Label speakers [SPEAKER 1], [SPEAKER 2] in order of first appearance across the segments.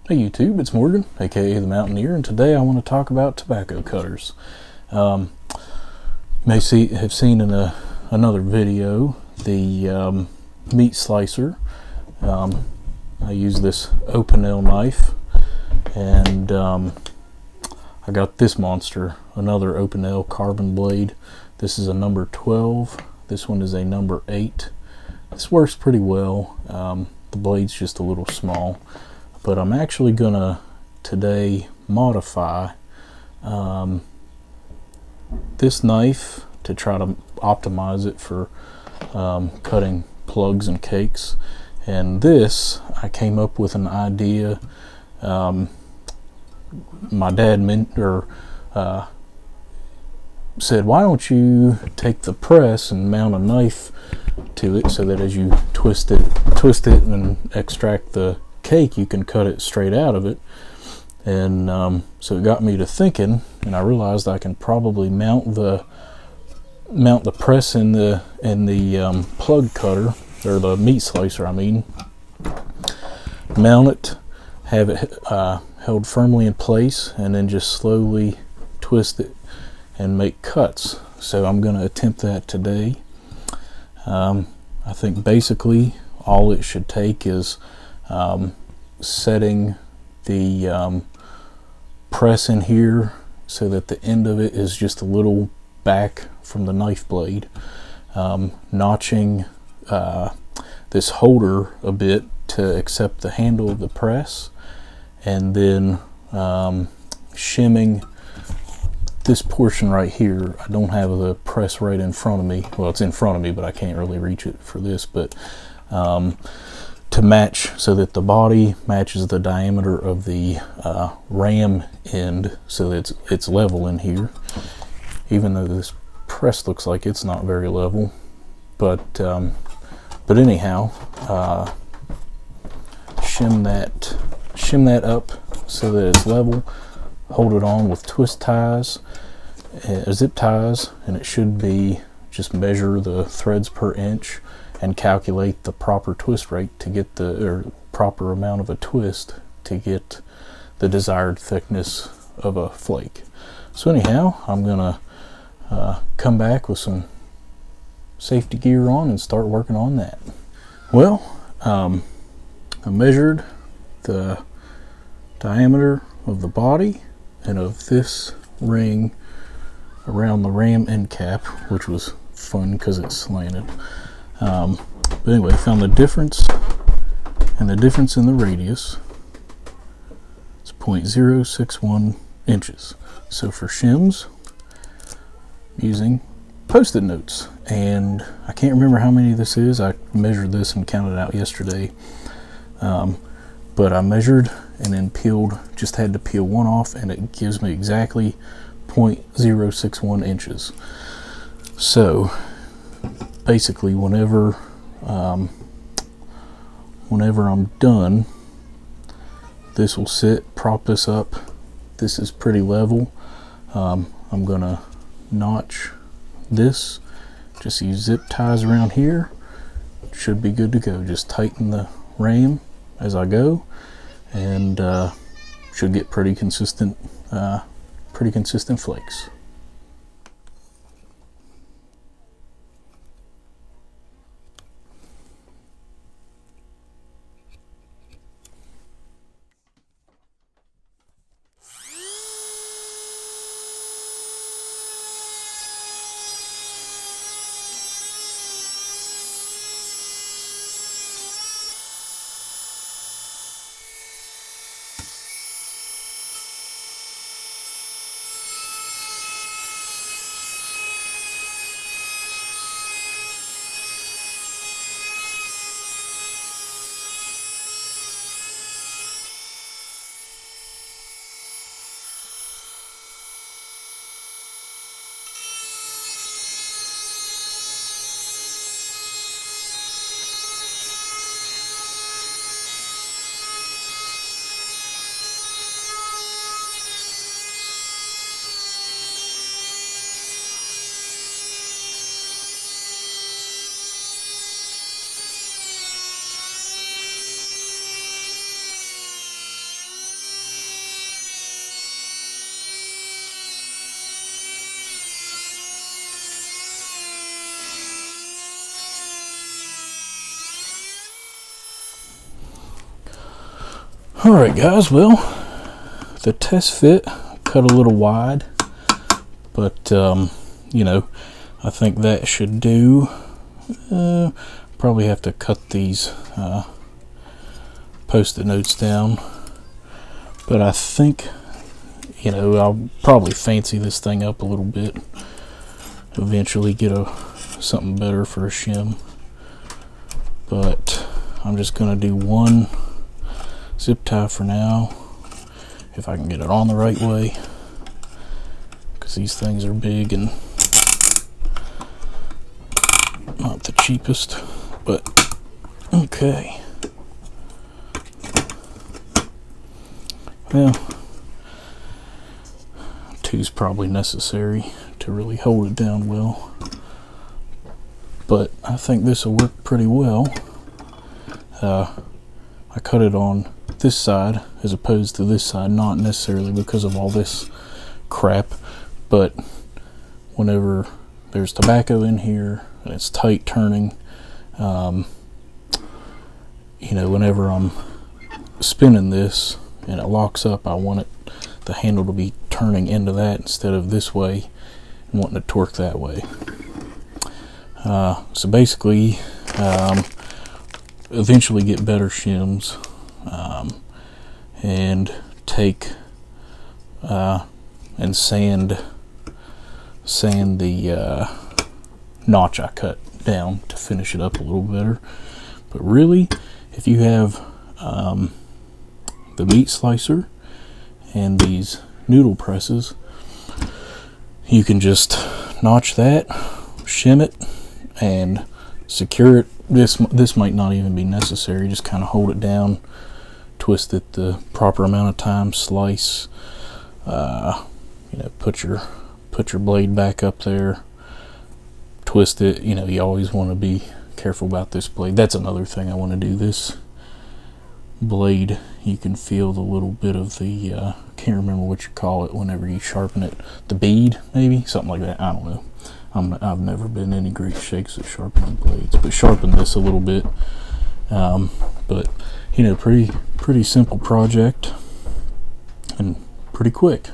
[SPEAKER 1] Hey YouTube, it's Morgan, aka the Mountaineer, and today I want to talk about tobacco cutters. You may have seen in another video the meat slicer. I use this Opinel knife, and I got this monster, another Opinel carbon blade. This is a number 12. This one is a number 8. This works pretty well. The blade's just a little small. But I'm actually gonna today modify this knife to try to optimize it for cutting plugs and cakes. And this, I came up with an idea. My dad said, why don't you take the press and mount a knife to it so that as you twist it and extract the cake, you can cut it straight out of it. And so it got me to thinking, and I realized I can probably mount the press in the plug cutter, or the meat slicer I mean, mount it, have it held firmly in place, and then just slowly twist it and make cuts. So I'm going to attempt that today. I think basically all it should take is setting the press in here so that the end of it is just a little back from the knife blade, notching this holder a bit to accept the handle of the press, and then shimming this portion right here. I don't have the press right in front of me. Well, it's in front of me, but I can't really reach it for this, but to match so that the body matches the diameter of the ram end, so that it's level in here, even though this press looks like it's not very level. But anyhow, shim that up so that it's level. Hold it on with twist ties, zip ties, and it should be, just measure the threads per inch and calculate the proper twist rate to get or proper amount of a twist to get the desired thickness of a flake. So anyhow, I'm gonna come back with some safety gear on and start working on that. Well, I measured the diameter of the body and of this ring around the ram end cap, which was fun because it's slanted. But anyway, I found the difference, and the difference in the radius is 0.061 inches. So for shims, I'm using Post-it notes, and I can't remember how many this is. I measured this and counted it out yesterday, but I measured and then peeled, just had to peel one off, and it gives me exactly 0.061 inches. So basically, whenever I'm done, this will sit, prop this up. This is pretty level. I'm gonna notch this, just use zip ties around here. Should be good to go. Just tighten the ram as I go, and should get pretty consistent flakes. Alright guys, well, the test fit cut a little wide, but you know, I think that should do. Probably have to cut these post-it notes down, but I think, you know, I'll probably fancy this thing up a little bit, eventually get something better for a shim, but I'm just gonna do one zip tie for now, if I can get it on the right way, because these things are big and not the cheapest, but okay. Well, two's probably necessary to really hold it down well, but I think this will work pretty well. I cut it on this side as opposed to this side, not necessarily because of all this crap, but whenever there's tobacco in here and it's tight turning, you know, whenever I'm spinning this and it locks up, I want the handle to be turning into that instead of this way and wanting to torque that way. So basically, eventually get better shims, and take and sand the notch I cut down to finish it up a little better. But really, if you have the meat slicer and these noodle presses, you can just notch that, shim it, and secure it. This might not even be necessary, just kind of hold it down, twist it the proper amount of time, slice, you know, put your blade back up there, twist it. You know, you always want to be careful about this blade. That's another thing I want to do. This blade, you can feel the little bit of the I can't remember what you call it whenever you sharpen it, the bead, maybe something like that, I don't know. I've never been any great shakes at sharpening blades, but sharpen this a little bit. But you know, pretty simple project and pretty quick.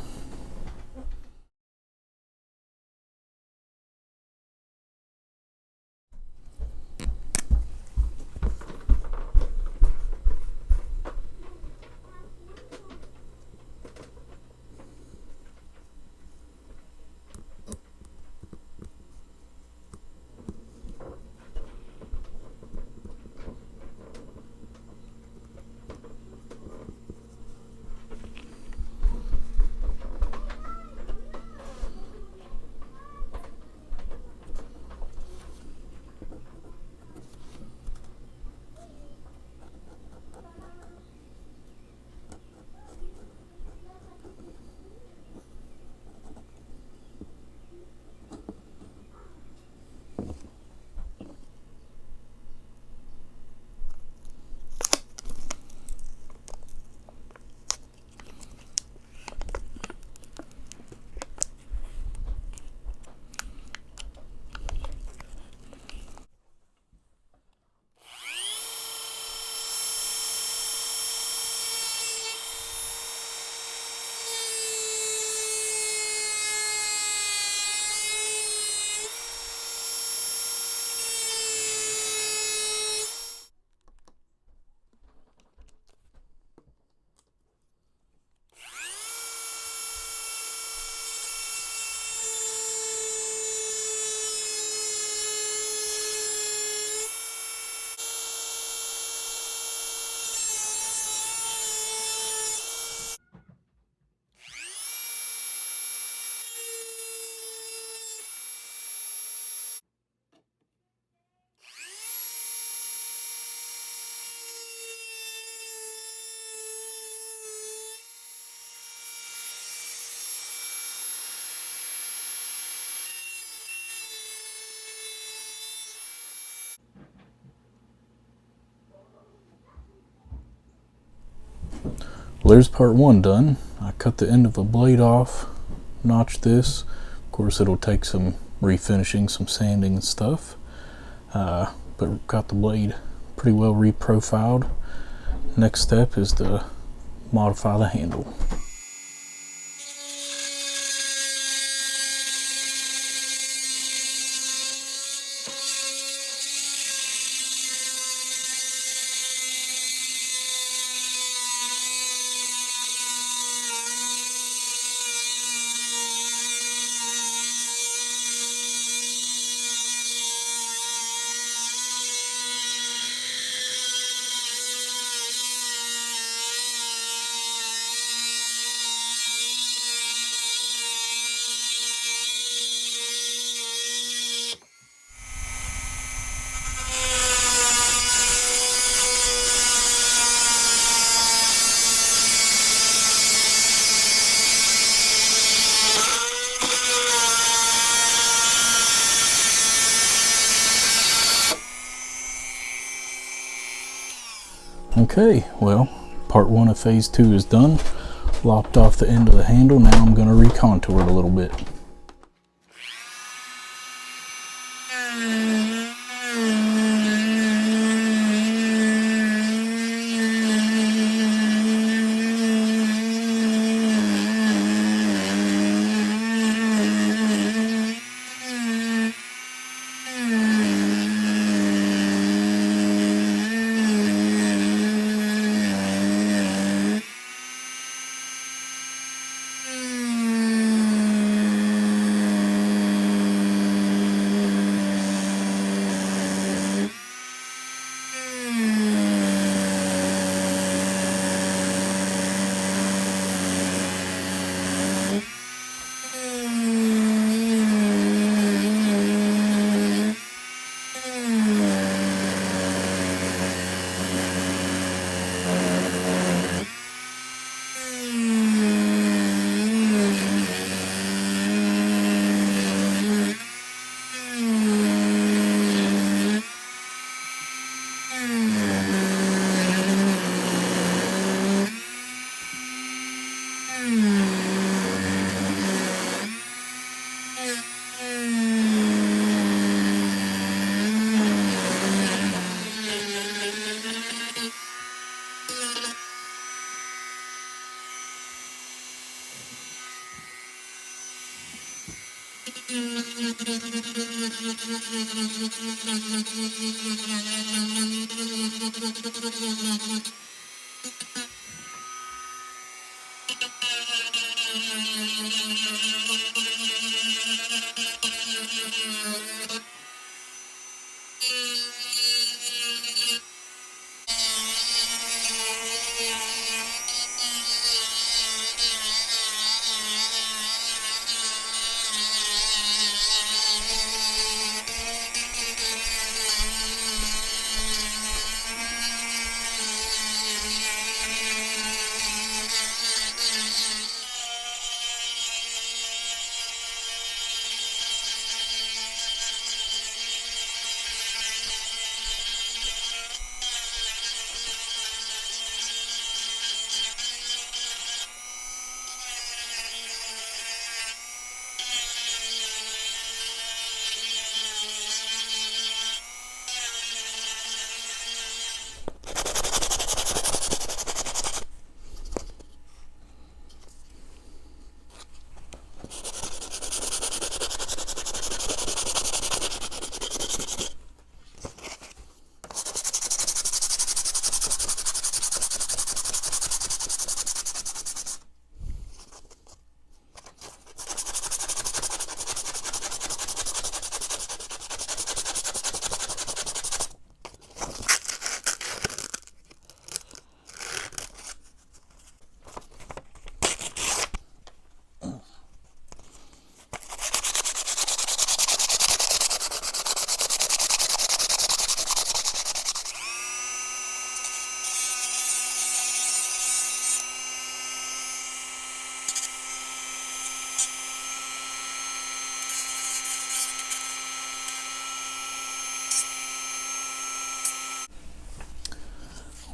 [SPEAKER 1] Well, there's part one done. I cut the end of a blade off, notched this. Of course, it'll take some refinishing, some sanding and stuff, but got the blade pretty well reprofiled. Next step is to modify the handle. Okay, well, part 1 of phase 2 is done. Lopped off the end of the handle. Now I'm going to recontour it a little bit.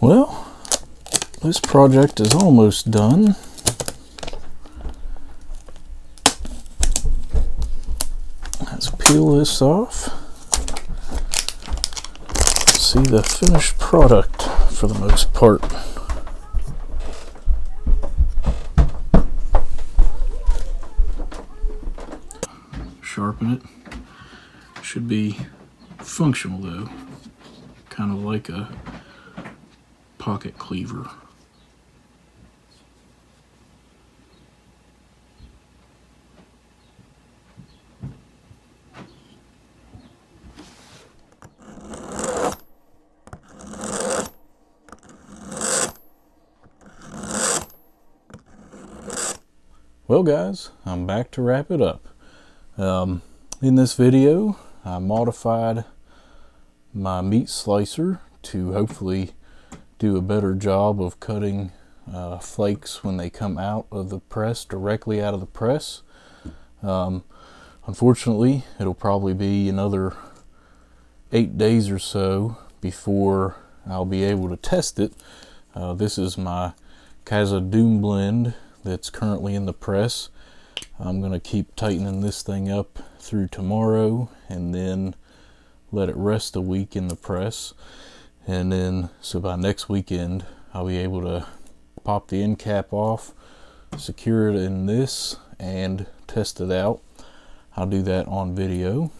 [SPEAKER 1] Well, this project is almost done. Let's peel this off. See the finished product for the most part. sharpen it. Should be functional though, kind of like a pocket cleaver. Well guys, I'm back to wrap it up. In this video, I modified my meat slicer to hopefully do a better job of cutting flakes when they come out of the press, directly out of the press. Unfortunately, it'll probably be another 8 days or so before I'll be able to test it. This is my Casa Doom blend that's currently in the press. I'm going to keep tightening this thing up through tomorrow and then let it rest a week in the press. And then, so by next weekend, I'll be able to pop the end cap off, secure it in this, and test it out. I'll do that on video.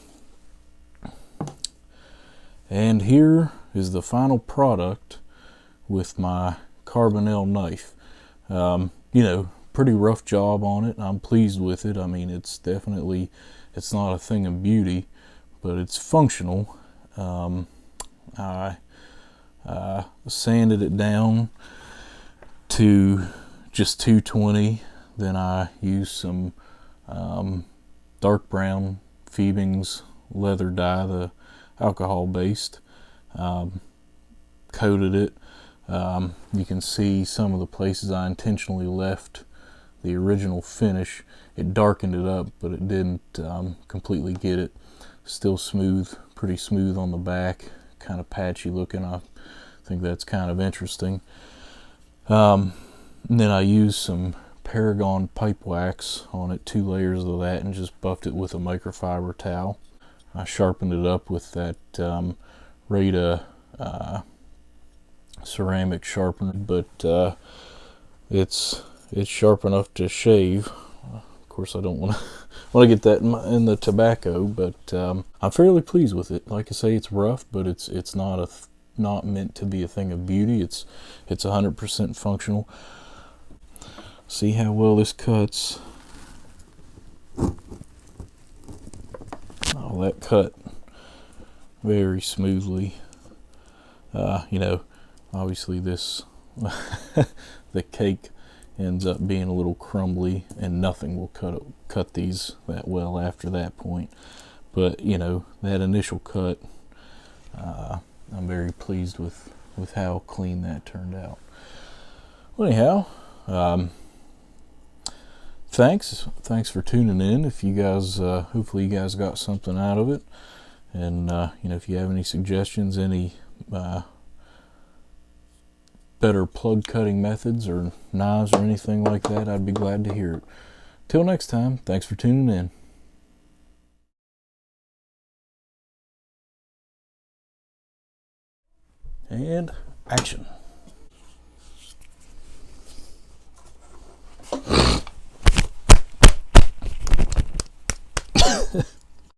[SPEAKER 1] And here is the final product with my Opinel knife. You know, pretty rough job on it. I'm pleased with it. I mean, it's definitely, it's not a thing of beauty, but it's functional. I sanded it down to just 220. Then I used some dark brown Phoebing's leather dye, the alcohol based, coated it. You can see some of the places I intentionally left the original finish. It darkened it up, but it didn't completely get it. Still smooth, pretty smooth on the back, kind of patchy looking. I think that's kind of interesting. And then I used some Paragon pipe wax on it, 2 layers of that, and just buffed it with a microfiber towel. I sharpened it up with that Rada ceramic sharpener, but it's sharp enough to shave. Of course, I don't want to get that in the tobacco, but I'm fairly pleased with it. Like I say, it's rough, but it's not meant to be a thing of beauty. It's 100% functional. See how well this cuts. Oh, that cut very smoothly. You know, obviously this the cake ends up being a little crumbly, and nothing will cut these that well after that point. But you know, that initial cut, I'm very pleased with how clean that turned out. Well, anyhow, thanks for tuning in. If you guys, hopefully you guys got something out of it, and you know, if you have any suggestions, any better plug cutting methods or knives or anything like that, I'd be glad to hear it. Till next time, thanks for tuning in. And action.